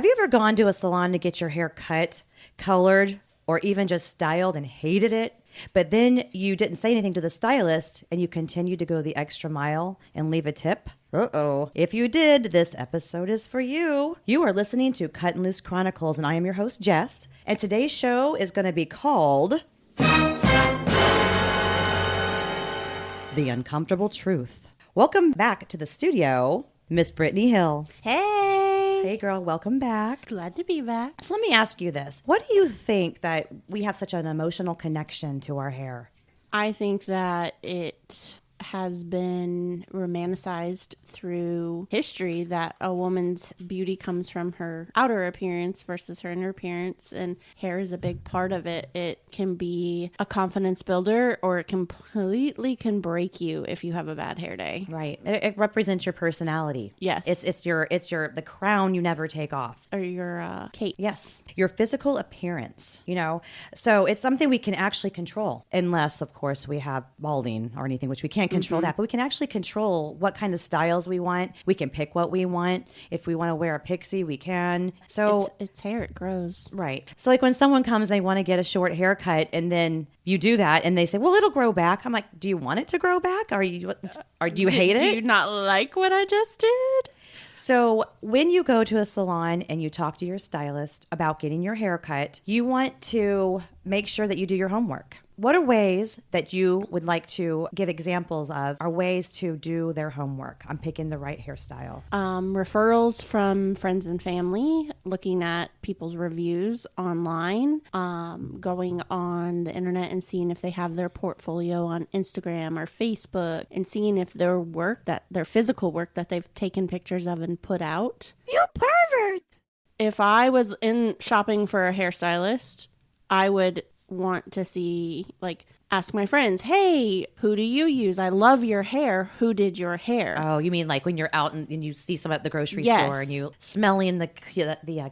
Have you ever gone to a salon to get your hair cut, colored, or even just styled and hated it? But then you didn't say anything to the stylist and you continued to go the extra mile and leave a tip? Uh-oh. If you did, this episode is for you. You are listening to Cut and Loose Chronicles, and I am your host, Jess. And today's show is going to be called The Uncomfortable Truth. Welcome back to the studio, Miss Brittnay Hill. Hey. Hey, girl, welcome back. Glad to be back. So let me ask you this. What do you think that we have such an emotional connection to our hair? I think that it has been romanticized through history that a woman's beauty comes from her outer appearance versus her inner appearance, and hair is a big part of it. It can be a confidence builder, or it completely can break you if you have a bad hair day. Right. It represents your personality. Yes. It's the crown you never take off. Or your cape. Yes. Your physical appearance, So it's something we can actually control, unless, of course, we have balding or anything, which we can't control that, but we can actually control what kind of styles we want. We can pick what we want. If we want to wear a pixie, we can. So it's hair, it grows. Right. So like when someone comes, they want to get a short haircut, and then you do that and they say, well, it'll grow back. I'm like, do you want it to grow back? Or do you hate it? Do you not like what I just did? So when you go to a salon and you talk to your stylist about getting your hair cut, you want to make sure that you do your homework. What are ways that you would like to give examples of are ways to do their homework? I'm picking the right hairstyle. Referrals from friends and family, looking at people's reviews online, going on the internet and seeing if they have their portfolio on Instagram or Facebook, and seeing if their physical work that they've taken pictures of and put out. You pervert! If I was in shopping for a hairstylist, I would want to see, ask my friends, hey, who do you use? I love your hair. Who did your hair? Oh, you mean like when you're out and you see someone at the grocery Yes. store and you smelling the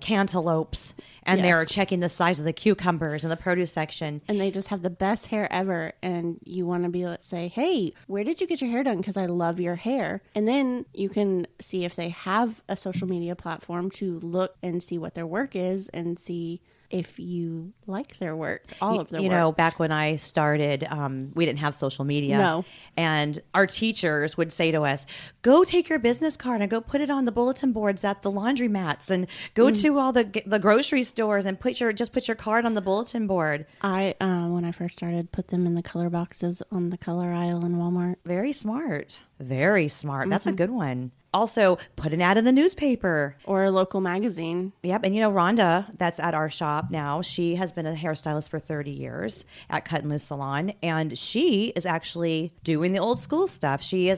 cantaloupes and Yes. they're checking the size of the cucumbers in the produce section. And they just have the best hair ever. And you want to say, hey, where did you get your hair done? Because I love your hair. And then you can see if they have a social media platform to look and see what their work is and see if you like their work, all of their work. Back when I started, we didn't have social media. No. And our teachers would say to us, go take your business card and go put it on the bulletin boards at the laundromats and go to all the grocery stores and put your card on the bulletin board. I, when I first started, put them in the color boxes on the color aisle in Walmart. Very smart. Very smart. That's a good one. Also, put an ad in the newspaper. Or a local magazine. Yep. And Rhonda, that's at our shop now, she has been a hairstylist for 30 years at Cut and Loose Salon. And she is actually doing the old school stuff. She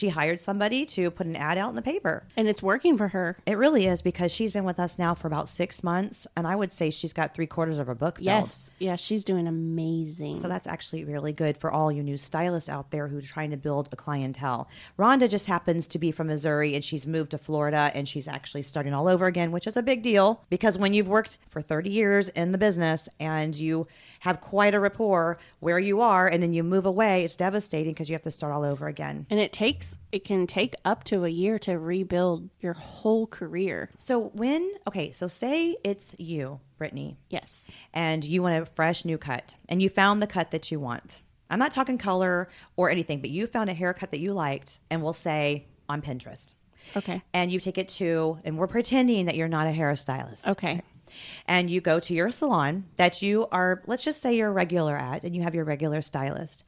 hired somebody to put an ad out in the paper. And it's working for her. It really is, because she's been with us now for about 6 months. And I would say she's got 3/4 of her book filled. Yes. Yeah, she's doing amazing. So that's actually really good for all you new stylists out there who are trying to build a clientele. Rhonda just happens to be from Missouri, and she's moved to Florida, and she's actually starting all over again, which is a big deal, because when you've worked for 30 years in the business and you have quite a rapport where you are and then you move away, it's devastating because you have to start all over again. And it can take up to a year to rebuild your whole career. So say it's you, Brittnay. Yes. And you want a fresh new cut, and you found the cut that you want. I'm not talking color or anything, but you found a haircut that you liked, and we'll say on Pinterest. Okay. And you take it to, and we're pretending that you're not a hairstylist. Okay. And you go to your salon that you are, let's just say you're regular at, and you have your regular stylist.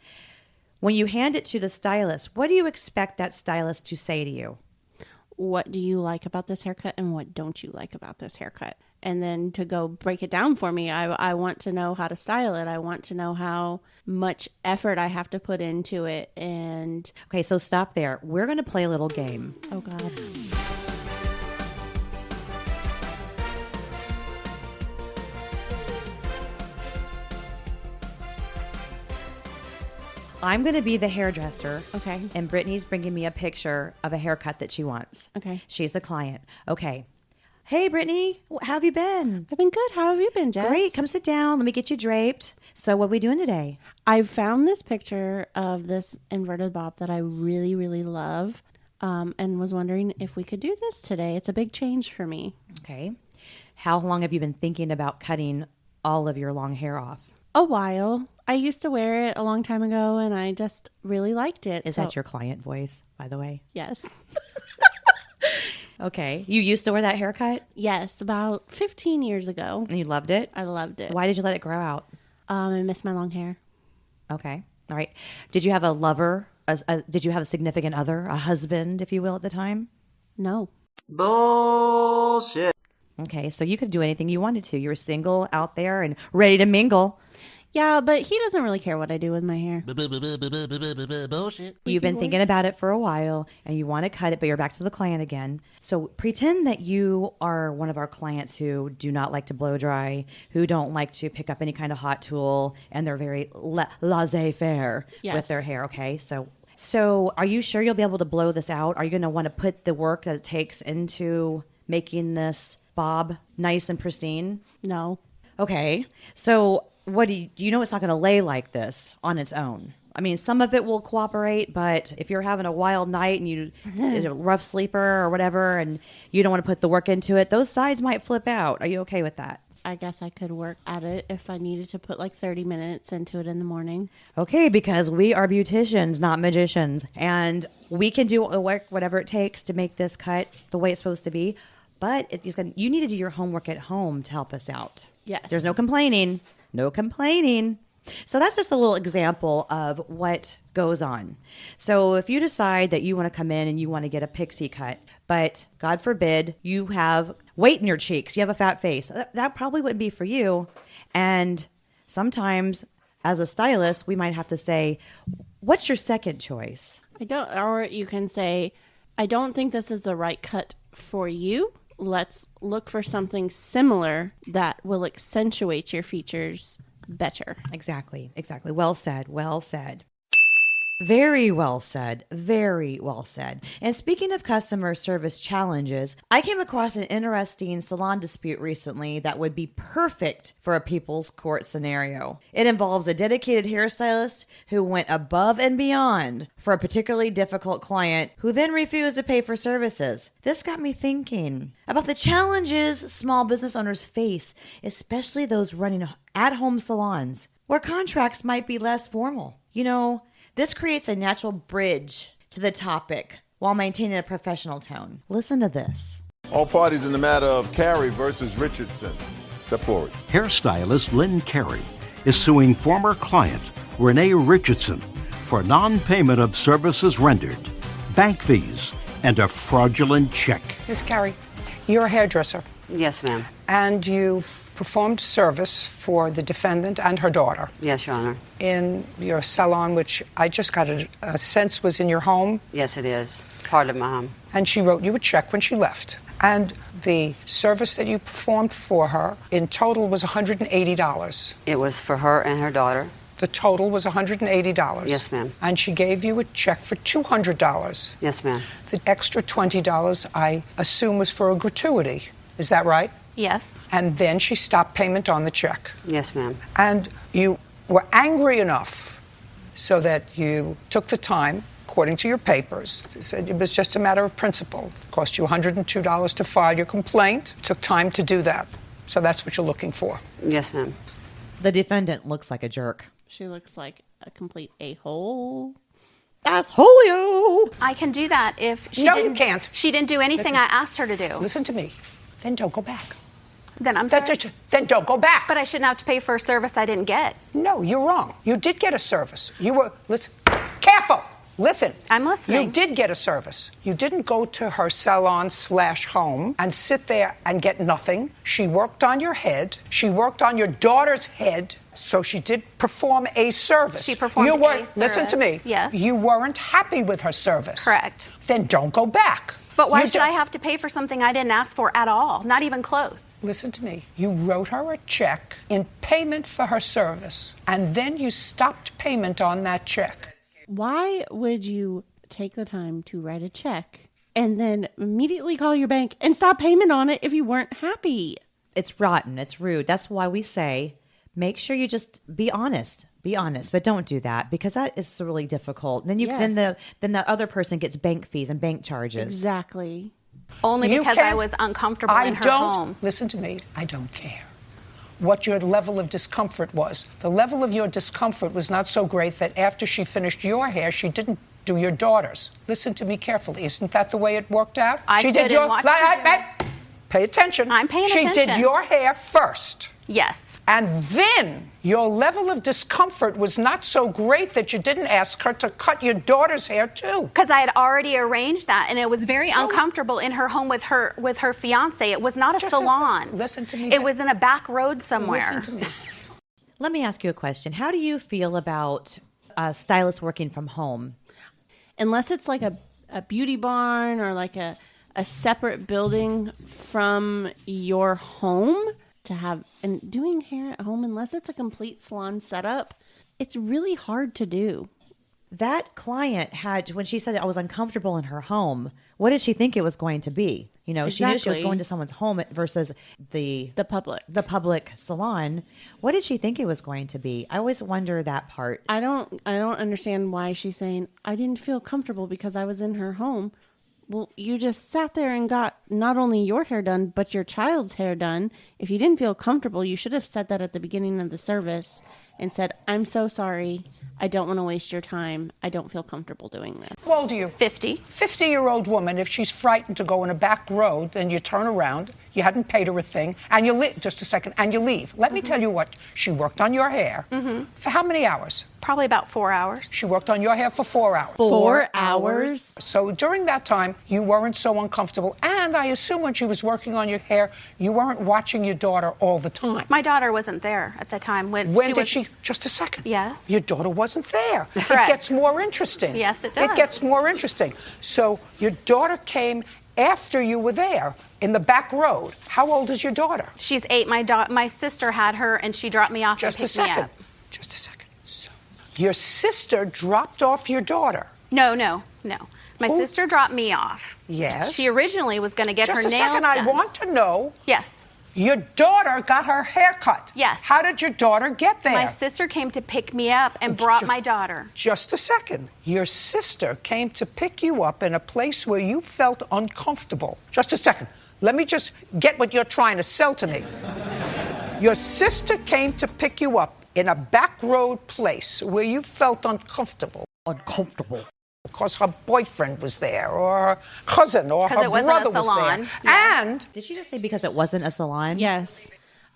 When you hand it to the stylist, what do you expect that stylist to say to you? What do you like about this haircut, and what don't you like about this haircut? And then to go break it down for me, I want to know how to style it. I want to know how much effort I have to put into it. And okay, so stop there. We're going to play a little game. Oh, God. I'm going to be the hairdresser. Okay. And Brittnay's bringing me a picture of a haircut that she wants. Okay. She's the client. Okay. Hey, Brittnay, how have you been? I've been good. How have you been, Jess? Great. Come sit down. Let me get you draped. So what are we doing today? I found this picture of this inverted bob that I really, really love, and was wondering if we could do this today. It's a big change for me. Okay. How long have you been thinking about cutting all of your long hair off? A while. I used to wear it a long time ago, and I just really liked it. Is that your client voice, by the way? Yes. Okay. You used to wear that haircut? Yes, about 15 years ago. And you loved it? I loved it. Why did you let it grow out? I miss my long hair. Okay. All right. Did you have a lover? Did you have a significant other, a husband, if you will, at the time? No. Bullshit. Okay. So you could do anything you wanted to. You were single out there and ready to mingle. Yeah, but he doesn't really care what I do with my hair. Bullshit. You've been thinking about it for a while and you want to cut it, but you're back to the client again. So pretend that you are one of our clients who do not like to blow dry, who don't like to pick up any kind of hot tool, and they're very laissez-faire with their hair. Okay. So are you sure you'll be able to blow this out? Are you going to want to put the work that it takes into making this bob nice and pristine? No. Okay. So what do you know it's not going to lay like this on its own? I mean, some of it will cooperate, but if you're having a wild night and you a rough sleeper or whatever, and you don't want to put the work into it, those sides might flip out. Are you okay with that? I guess I could work at it if I needed to put like 30 minutes into it in the morning. Okay, because we are beauticians, not magicians, and we can do the work, whatever it takes to make this cut the way it's supposed to be. But you need to do your homework at home to help us out. Yes. There's no complaining. No complaining. So that's just a little example of what goes on. So if you decide that you want to come in and you want to get a pixie cut, but God forbid you have weight in your cheeks, you have a fat face, that probably wouldn't be for you. And sometimes as a stylist, we might have to say, what's your second choice? Or you can say, I don't think this is the right cut for you. Let's look for something similar that will accentuate your features better. Exactly. Well said. Very well said. Very well said. And speaking of customer service challenges, I came across an interesting salon dispute recently that would be perfect for a people's court scenario. It involves a dedicated hairstylist who went above and beyond for a particularly difficult client who then refused to pay for services. This got me thinking about the challenges small business owners face, especially those running at-home salons where contracts might be less formal. You know, this creates a natural bridge to the topic while maintaining a professional tone. Listen to this. All parties in the matter of Carey versus Richardson. Step forward. Hairstylist Lynn Carey is suing former client Renee Richardson for non-payment of services rendered, bank fees, and a fraudulent check. Miss Carey, you're a hairdresser. Yes, ma'am. And you performed service for the defendant and her daughter. Yes, Your Honor. In your salon, which I just got a sense was in your home. Yes, it is. Part of my home. And she wrote you a check when she left. And the service that you performed for her in total was $180. It was for her and her daughter. The total was $180. Yes, ma'am. And she gave you a check for $200. Yes, ma'am. The extra $20, I assume, was for a gratuity. Is that right? Yes. And then she stopped payment on the check. Yes, ma'am. And you were angry enough so that you took the time, according to your papers, said it was just a matter of principle. It cost you $102 to file your complaint. It took time to do that. So that's what you're looking for. Yes, ma'am. The defendant looks like a jerk. She looks like a complete a-hole. Assholio! I can do that if she No, didn't. you can't. She didn't do anything I asked her to do. Listen to me. Then don't go back. Then I'm sorry. Then don't go back. But I shouldn't have to pay for a service I didn't get. No, you're wrong. You did get a service. You were, listen, careful. Listen. I'm listening. You did get a service. You didn't go to her salon/home and sit there and get nothing. She worked on your head. She worked on your daughter's head. So she did perform a service. She performed a service. Listen to me. Yes. You weren't happy with her service. Correct. Then don't go back. But why should I have to pay for something I didn't ask for at all? Not even close. Listen to me. You wrote her a check in payment for her service, and then you stopped payment on that check. Why would you take the time to write a check and then immediately call your bank and stop payment on it if you weren't happy? It's rotten. It's rude. That's why we say, make sure you just be honest. Be honest, but don't do that because that is really difficult. Then then the other person gets bank fees and bank charges. Exactly. Only You because I can't- was uncomfortable I in her don't, home. Listen to me, I don't care what your level of discomfort was. The level of your discomfort was not so great that after she finished your hair, she didn't do your daughter's. Listen to me carefully. Isn't that the way it worked out? I she stood did your, and watched her do it. Pay attention. I'm paying She attention. did your hair first. Yes. And then your level of discomfort was not so great that you didn't ask her to cut your daughter's hair too. Because I had already arranged that, and it was very uncomfortable in her home with her fiance. It was not a salon. Listen to me. It was in a back road somewhere. Listen to me. Let me ask you a question. How do you feel about stylists working from home? Unless it's like a beauty barn or like a separate building from your home to have, and doing hair at home, unless it's a complete salon setup, it's really hard to do. That client had, when she said I was uncomfortable in her home, what did she think it was going to be? You know, she knew she was Exactly. going to someone's home versus the public salon. What did she think it was going to be? I always wonder that part. I don't understand why she's saying I didn't feel comfortable because I was in her home. Well, you just sat there and got not only your hair done, but your child's hair done. If you didn't feel comfortable, you should have said that at the beginning of the service and said, I'm so sorry. I don't want to waste your time. I don't feel comfortable doing this. How old are you? 50. 50-year-old woman, if she's frightened to go in a back road, then you turn around, you hadn't paid her a thing, and you leave. Just a second, and you leave. Let me tell you what, she worked on your hair for how many hours? Probably about 4 hours. She worked on your hair for 4 hours. 4 hours? So during that time, you weren't so uncomfortable, and I assume when she was working on your hair, you weren't watching your daughter all the time. My daughter wasn't there at the time. When Did she? Just a second. Yes. Your daughter wasn't there. Correct. It gets more interesting. Yes, it does. It gets more interesting. So your daughter came after you were there in the back road. How old is your daughter? She's 8. My sister had her, and she dropped me off Just and a picked me second. up. Just a second. So your sister dropped off your daughter. No. My Who? sister dropped me off. Yes. She originally was going to get Just her a nails second. done. I want to know. Yes. Your daughter got her hair cut. Yes. How did your daughter get there? My sister came to pick me up and brought my daughter. Just a second. Your sister came to pick you up in a place where you felt uncomfortable. Just a second. Let me just get what you're trying to sell to me. Your sister came to pick you up in a back road place where you felt uncomfortable. Uncomfortable. Because her boyfriend was there, or her cousin, or her 'Cause it wasn't a brother was salon. there. Yes. And Did she just say because it wasn't a salon? Yes.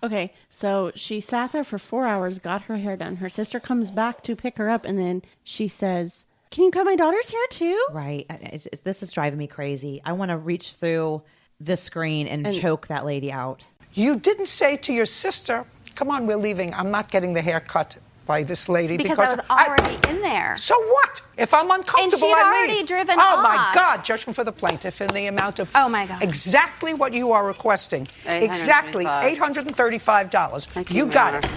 Okay, so she sat there for 4 hours, got her hair done. Her sister comes back to pick her up, and then she says, can you cut my daughter's hair too? Right. This is driving me crazy. I want to reach through the screen and choke that lady out. you didn't say to your sister, come on, we're leaving. I'm not getting the hair cut by this lady. Because I was already in there. So what? If I'm uncomfortable, she'd I already leave. driven Oh, my off. God. Judgment for the plaintiff in the amount of... Oh, my God. Exactly what you are requesting. Exactly. $835. Thank You you, got Your it. Honor.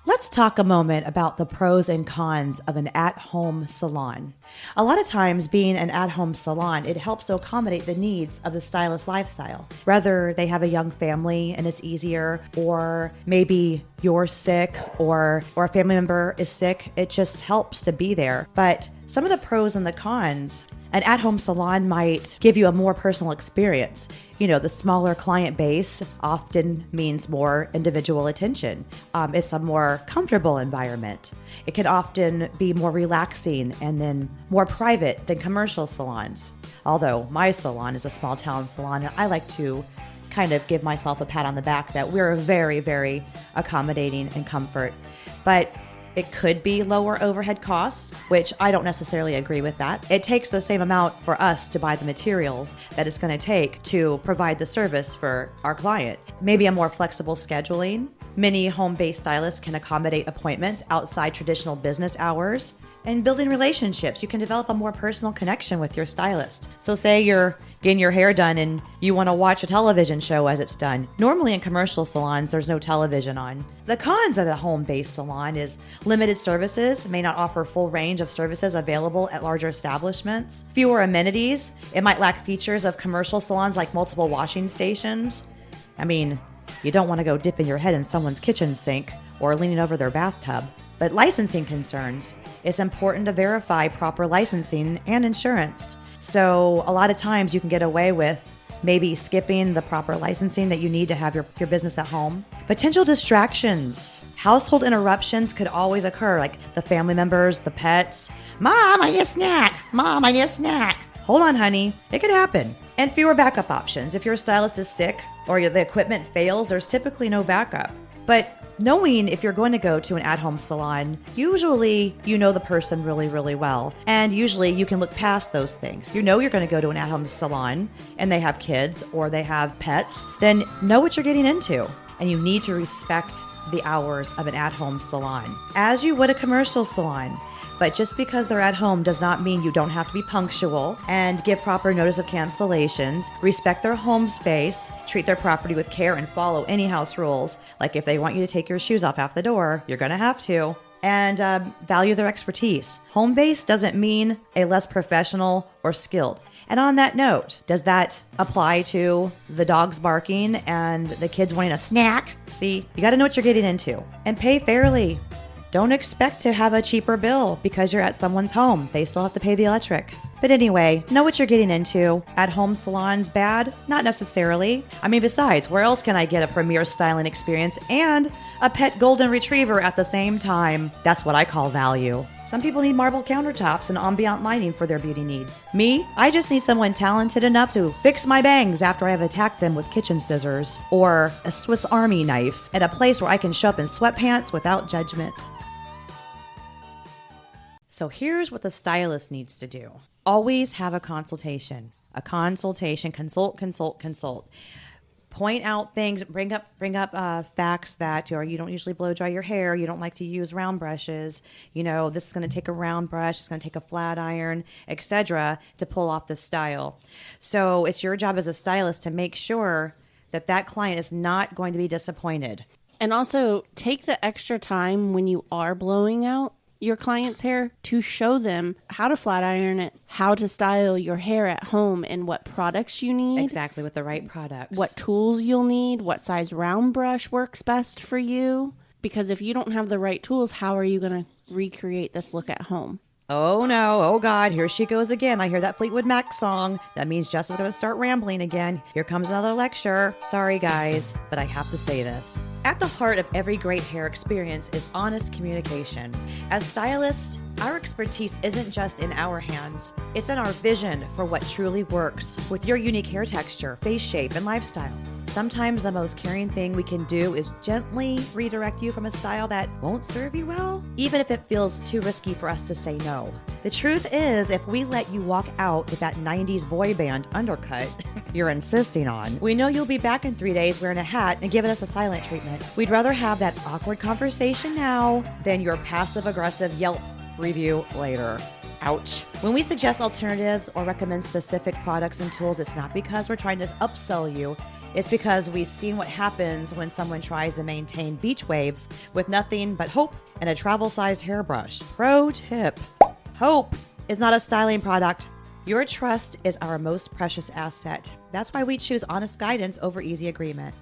Let's talk a moment about the pros and cons of an at-home salon. A lot of times, being an at-home salon, it helps to accommodate the needs of the stylist lifestyle. Whether they have a young family and it's easier, or maybe you're sick or a family member is sick, it just helps to be there. But some of the pros and the cons, an at-home salon might give you a more personal experience. You know, the smaller client base often means more individual attention. It's a more comfortable environment. It can often be more relaxing and then more private than commercial salons. Although my salon is a small town salon, and I like to kind of give myself a pat on the back that we're very, very accommodating and comfort. But it could be lower overhead costs, which I don't necessarily agree with that. It takes the same amount for us to buy the materials that it's going to take to provide the service for our client. Maybe a more flexible scheduling. Many home-based stylists can accommodate appointments outside traditional business hours. And building relationships, you can develop a more personal connection with your stylist. So say you're getting your hair done and you want to watch a television show as it's done. Normally in commercial salons, there's no television on. The cons of a home-based salon is limited services, may not offer full range of services available at larger establishments. Fewer amenities, it might lack features of commercial salons like multiple washing stations. I mean, you don't want to go dipping your head in someone's kitchen sink or leaning over their bathtub. But licensing concerns. it's important to verify proper licensing and insurance. So a lot of times you can get away with maybe skipping the proper licensing that you need to have your business at home. Potential distractions. Household interruptions could always occur, like the family members, the pets. Mom, I need a snack. Mom, I need a snack. Hold on, honey. It could happen. And fewer backup options. If your stylist is sick or the equipment fails, there's typically no backup. But knowing if you're going to go to an at-home salon, usually you know the person really, really well. And usually you can look past those things. You know you're going to go to an at-home salon and they have kids or they have pets, then know what you're getting into. And you need to respect the hours of an at-home salon, as you would a commercial salon. But just because they're at home does not mean you don't have to be punctual and give proper notice of cancellations, respect their home space, treat their property with care, and follow any house rules. Like if they want you to take your shoes off half the door, you're going to have to. And value their expertise. Home-based doesn't mean a less professional or skilled. And on that note, does that apply to the dogs barking and the kids wanting a snack? See, you got to know what you're getting into and pay fairly. Don't expect to have a cheaper bill because you're at someone's home. They still have to pay the electric. But anyway, know what you're getting into. At-home salons bad? Not necessarily. I mean, besides, where else can I get a premier styling experience and a pet golden retriever at the same time? That's what I call value. Some people need marble countertops and ambient lighting for their beauty needs. Me, I just need someone talented enough to fix my bangs after I have attacked them with kitchen scissors or a Swiss Army knife, and a place where I can show up in sweatpants without judgment. So here's what the stylist needs to do. Always have a consultation. Consult. Point out things, bring up facts that you don't usually blow dry your hair, you don't like to use round brushes, this is going to take a round brush, it's going to take a flat iron, etc. to pull off the style. So it's your job as a stylist to make sure that client is not going to be disappointed. And also take the extra time when you are blowing out your client's hair to show them how to flat iron it, how to style your hair at home, and what products you need. Exactly, with the right products. What tools you'll need, what size round brush works best for you. Because if you don't have the right tools, how are you going to recreate this look at home? Oh no, oh God, here she goes again. I hear that Fleetwood Mac song. That means Jess is going to start rambling again. Here comes another lecture. Sorry guys, but I have to say this. At the heart of every great hair experience is honest communication. As stylists, our expertise isn't just in our hands. It's in our vision for what truly works with your unique hair texture, face shape, and lifestyle. Sometimes the most caring thing we can do is gently redirect you from a style that won't serve you well, even if it feels too risky for us to say no. The truth is, if we let you walk out with that 90s boy band undercut you're insisting on, we know you'll be back in 3 days wearing a hat and giving us a silent treatment. We'd rather have that awkward conversation now than your passive-aggressive Yelp review later. Ouch. When we suggest alternatives or recommend specific products and tools, it's not because we're trying to upsell you. It's because we've seen what happens when someone tries to maintain beach waves with nothing but hope and a travel-sized hairbrush. Pro tip. Hope is not a styling product. Your trust is our most precious asset. That's why we choose honest guidance over easy agreement.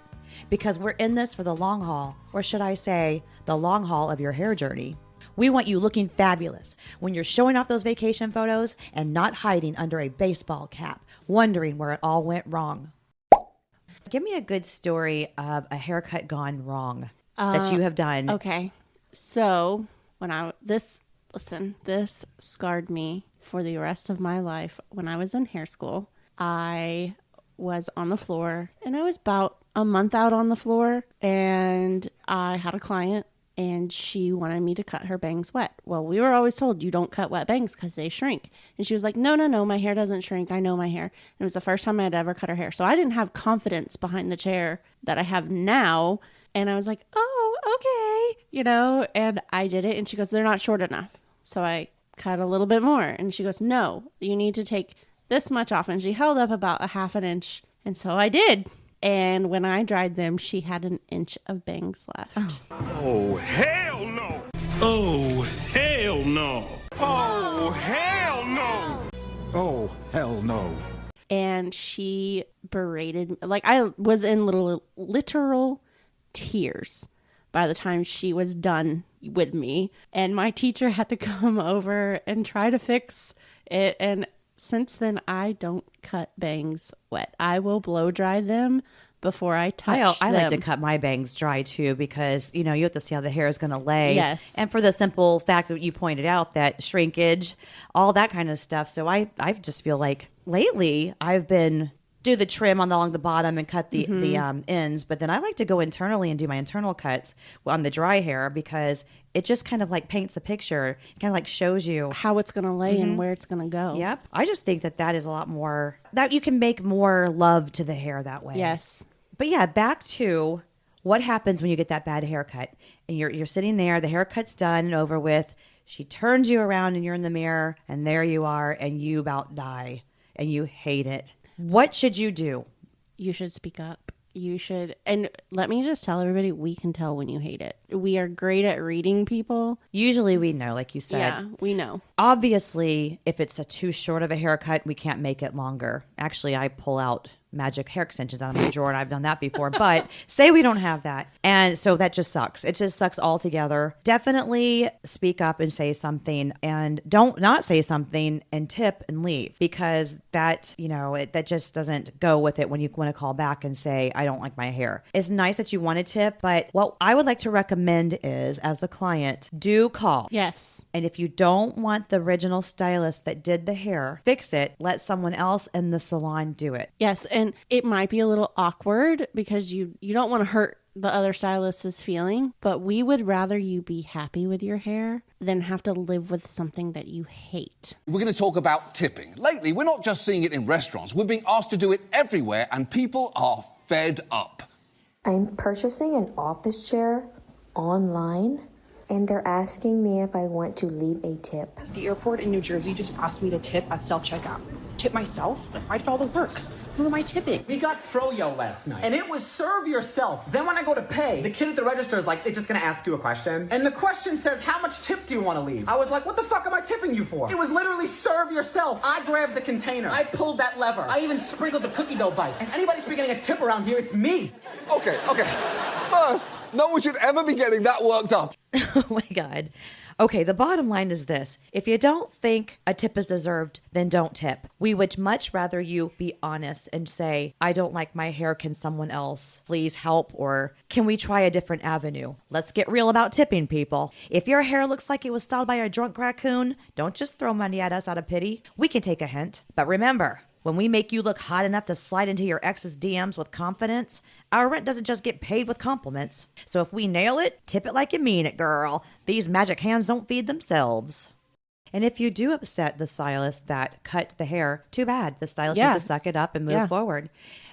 Because we're in this for the long haul, or should I say, the long haul of your hair journey. We want you looking fabulous when you're showing off those vacation photos and not hiding under a baseball cap, wondering where it all went wrong. Give me a good story of a haircut gone wrong that you have done. Okay. So this scarred me for the rest of my life. When I was in hair school, I was on the floor and I was about a month out on the floor, and I had a client and she wanted me to cut her bangs wet. Well, we were always told you don't cut wet bangs because they shrink. And she was like, no, my hair doesn't shrink. I know my hair. And it was the first time I had ever cut her hair. So I didn't have confidence behind the chair that I have now. And I was like, oh, okay, and I did it. And she goes, they're not short enough. So I cut a little bit more. And she goes, no, you need to take this much off. And she held up about a half an inch. And so I did. And when I dried them, she had an inch of bangs left. Oh, hell no! Oh, hell no! Oh, hell no! Oh, hell no. And she berated me. Like, I was in literal tears by the time she was done with me. And my teacher had to come over and try to fix it. And since then, I don't cut bangs wet. I will blow dry them before I touch I them. like to cut my bangs dry too, because you have to see how the hair is going to lay. Yes. And for the simple fact that you pointed out, that shrinkage, all that kind of stuff. So I just feel like lately I've been do the trim along the bottom and cut the ends, but then I like to go internally and do my internal cuts on the dry hair, because it just kind of like paints the picture. It kind of like shows you how it's going to lay and where it's going to go. Yep. I just think that is a lot more, that you can make more love to the hair that way. Yes. But yeah, back to what happens when you get that bad haircut and you're sitting there, the haircut's done and over with. She turns you around and you're in the mirror and there you are and you about die and you hate it. What should you do? You should speak up. You should. And let me just tell everybody, we can tell when you hate it. We are great at reading people. Usually we know, like you said. Yeah, we know. Obviously, if it's too short of a haircut, we can't make it longer. Actually, I pull out magic hair extensions out of my drawer, and I've done that before. But say we don't have that. And so that just sucks. It just sucks altogether. Definitely speak up and say something, and don't not say something and tip and leave, because that, that just doesn't go with it when you want to call back and say, I don't like my hair. It's nice that you want to tip, but what I would like to recommend is, as the client, do call. Yes. And if you don't want the original stylist that did the hair fix it, let someone else in the salon do it. Yes. And it might be a little awkward because you don't want to hurt the other stylist's feeling, but we would rather you be happy with your hair than have to live with something that you hate. We're going to talk about tipping. Lately, we're not just seeing it in restaurants. We're being asked to do it everywhere, and people are fed up. I'm purchasing an office chair online, and they're asking me if I want to leave a tip. The airport in New Jersey just asked me to tip at self-checkout. Tip myself? Why did all the work? Who am I tipping? We got froyo last night, and it was serve yourself. Then when I go to pay, the kid at the register is like, they're just gonna ask you a question. And the question says, how much tip do you want to leave? I was like, what the fuck am I tipping you for? It was literally serve yourself. I grabbed the container. I pulled that lever. I even sprinkled the cookie dough bites. If anybody's been getting a tip around here, it's me. Okay. First, no one should ever be getting that worked up. Oh my God. Okay, the bottom line is this. If you don't think a tip is deserved, then don't tip. We would much rather you be honest and say, I don't like my hair. Can someone else please help? Or can we try a different avenue? Let's get real about tipping, people. If your hair looks like it was styled by a drunk raccoon, don't just throw money at us out of pity. We can take a hint. But remember, when we make you look hot enough to slide into your ex's DMs with confidence, our rent doesn't just get paid with compliments. So if we nail it, tip it like you mean it, girl. These magic hands don't feed themselves. And if you do upset the stylist that cut the hair, too bad. The stylist needs to suck it up and move forward.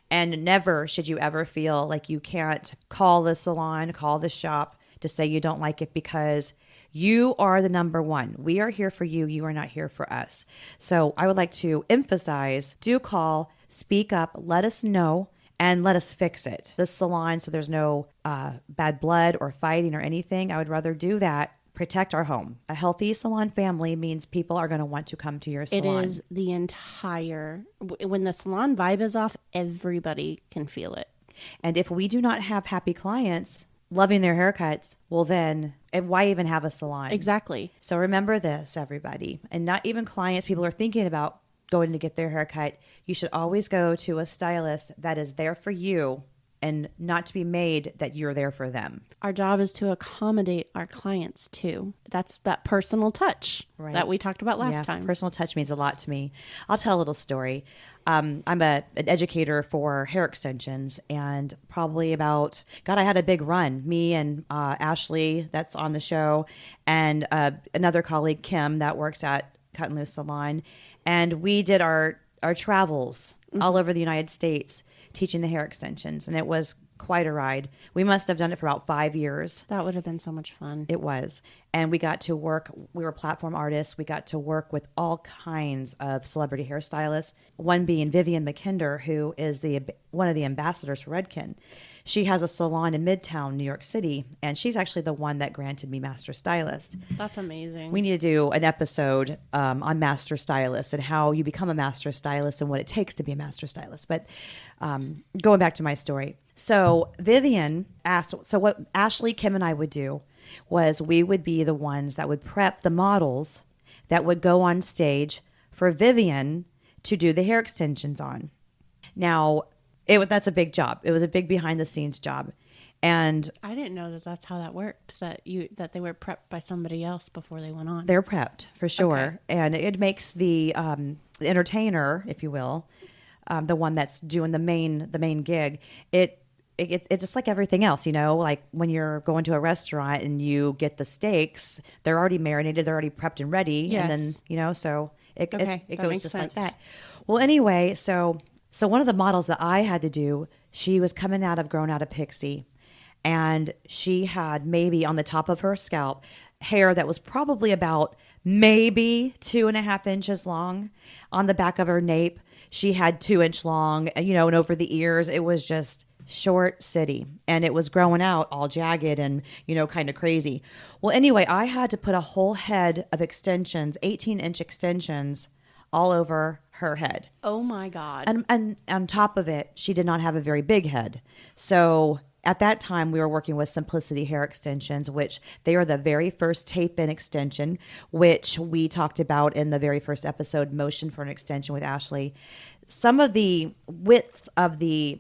And never should you ever feel like you can't call the salon, call the shop to say you don't like it, because you are the number one. We are here for you. You are not here for us. So I would like to emphasize, do call, speak up, let us know, and let us fix it. The salon, so there's no bad blood or fighting or anything. I would rather do that. Protect our home. A healthy salon family means people are going to want to come to your salon. It is the entire, when the salon vibe is off, everybody can feel it. And if we do not have happy clients loving their haircuts, well then, and why even have a salon? Exactly. So remember this, everybody, and not even clients, people are thinking about going to get their haircut. You should always go to a stylist that is there for you and not to be made that you're there for them. Our job is to accommodate our clients too. That's that personal touch that we talked about last time. Personal touch means a lot to me. I'll tell a little story. I'm an educator for hair extensions, and probably about, I had a big run. Me and Ashley, that's on the show, and another colleague, Kim, that works at Cut and Loose Salon. And we did our travels all over the United States teaching the hair extensions, and it was quite a ride. We must have done it for about 5 years. That would have been so much fun. It was. And we got to work, we were platform artists. We got to work with all kinds of celebrity hairstylists, one being Vivian McKinder, who is one of the ambassadors for Redken. She has a salon in Midtown, New York City, and she's actually the one that granted me Master Stylist. That's amazing. We need to do an episode on Master Stylist and how you become a Master Stylist and what it takes to be a Master Stylist. But going back to my story. So Vivian asked, so what Ashley, Kim, and I would do was we would be the ones that would prep the models that would go on stage for Vivian to do the hair extensions on. Now, that's a big job. It was a big behind the scenes job. And I didn't know that that's how that worked, that they were prepped by somebody else before they went on. They're prepped for sure. Okay. And it makes the entertainer, if you will, the one that's doing the main gig, it's just like everything else, like when you're going to a restaurant and you get the steaks, they're already marinated, they're already prepped and ready. Yes. And then, so it goes just sense. like that. Well, anyway, so one of the models that I had to do, she was coming grown out of Pixie, and she had maybe on the top of her scalp hair that was probably about maybe 2.5 inches long. On the back of her nape, she had 2-inch long, and over the ears, it was just short city, and it was growing out all jagged and kind of crazy. Well, anyway, I had to put a whole head of extensions, 18-inch extensions, all over her head. Oh my God. And on top of it, she did not have a very big head. So at that time, we were working with Simplicity Hair Extensions, which they are the very first tape-in extension, which we talked about in the very first episode, Motion for an Extension with Ashley. Some of the widths of the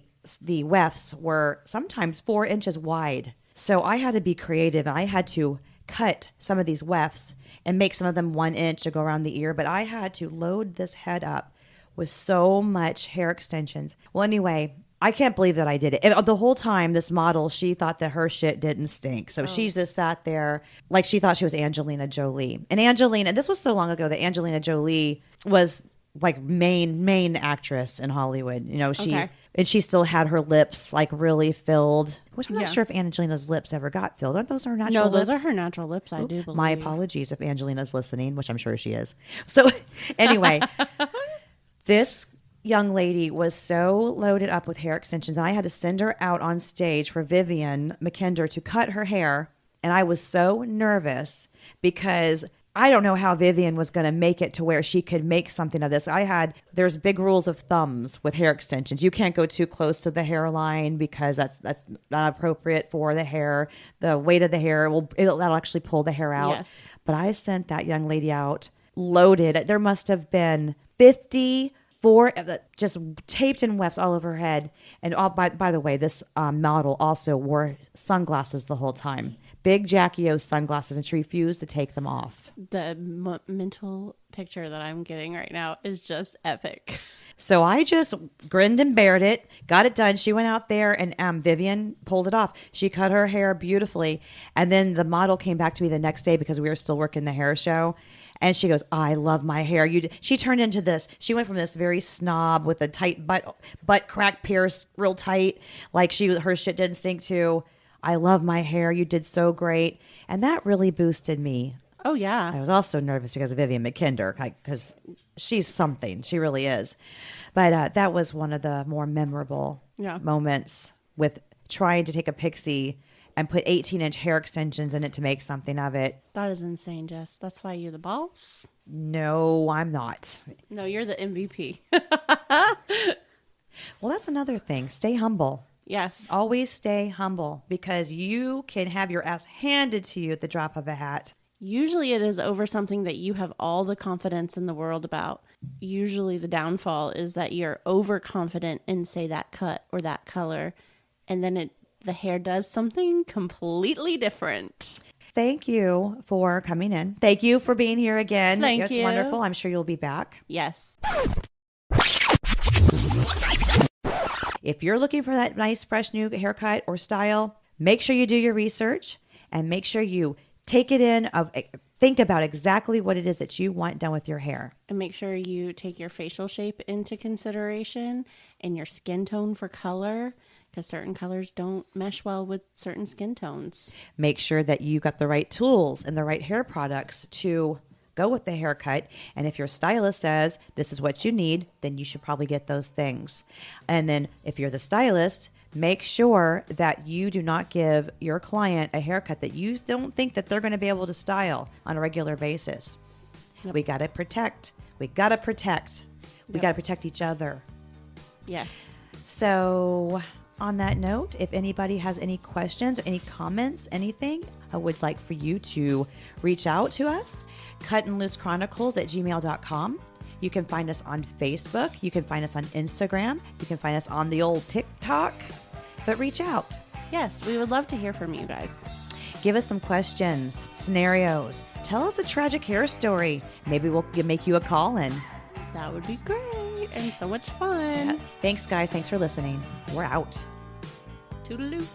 wefts were sometimes 4 inches wide. So I had to be creative, and I had to cut some of these wefts and make some of them 1 inch to go around the ear. But I had to load this head up with so much hair extensions. Well, anyway, I can't believe that I did it. And the whole time, this model, she thought that her shit didn't stink. So she just sat there like she thought she was Angelina Jolie. And Angelina, this was so long ago that Angelina Jolie was like main actress in Hollywood. And she still had her lips like really filled, which I'm not sure if Angelina's lips ever got filled. Aren't those her natural lips? No, those are her natural lips, I do believe. My apologies if Angelina's listening, which I'm sure she is. So anyway, this young lady was so loaded up with hair extensions, and I had to send her out on stage for Vivian McKinder to cut her hair. And I was so nervous because I don't know how Vivian was going to make it to where she could make something of this. There's big rules of thumbs with hair extensions. You can't go too close to the hairline because that's not appropriate for the hair. The weight of the hair, that'll actually pull the hair out. Yes. But I sent that young lady out loaded. There must have been 54 just taped in wefts all over her head. And by the way, this model also wore sunglasses the whole time. Big Jackie O sunglasses, and she refused to take them off. The mental picture that I'm getting right now is just epic. So I just grinned and bared it, got it done. She went out there, and Vivian pulled it off. She cut her hair beautifully. And then the model came back to me the next day because we were still working the hair show. And she goes, I love my hair. She turned into this. She went from this very snob with a tight butt crack pierced real tight, like her shit didn't stink, to I love my hair. You did so great. And that really boosted me. Oh, yeah. I was also nervous because of Vivian McKinder, because she's something. She really is. But that was one of the more memorable moments with trying to take a pixie and put 18-inch hair extensions in it to make something of it. That is insane, Jess. That's why you're the boss? No, I'm not. No, you're the MVP. Well, that's another thing. Stay humble. Yes. Always stay humble, because you can have your ass handed to you at the drop of a hat. Usually it is over something that you have all the confidence in the world about. Usually the downfall is that you're overconfident in, say, that cut or that color, and then the hair does something completely different. Thank you for coming in. Thank you for being here again. Thank you. It's wonderful. I'm sure you'll be back. Yes. If you're looking for that nice, fresh, new haircut or style, make sure you do your research and make sure you take it in. Think about exactly what it is that you want done with your hair. And make sure you take your facial shape into consideration and your skin tone for color, because certain colors don't mesh well with certain skin tones. Make sure that you got the right tools and the right hair products to go with the haircut. And if your stylist says this is what you need, then you should probably get those things. And then if you're the stylist, make sure that you do not give your client a haircut that you don't think that they're going to be able to style on a regular basis. Yep. We got to protect. We got to protect. We Yep. got to protect each other. Yes. So on that note, if anybody has any questions or any comments, anything, I would like for you to reach out to us. cutandloosechronicles@gmail.com. You can find us on Facebook. You can find us on Instagram. You can find us on the old TikTok. But reach out. Yes, we would love to hear from you guys. Give us some questions, scenarios. Tell us a tragic hair story. Maybe we'll make you a call-in. That would be great and so much fun. Yeah. Thanks, guys. Thanks for listening. We're out. Toodaloo.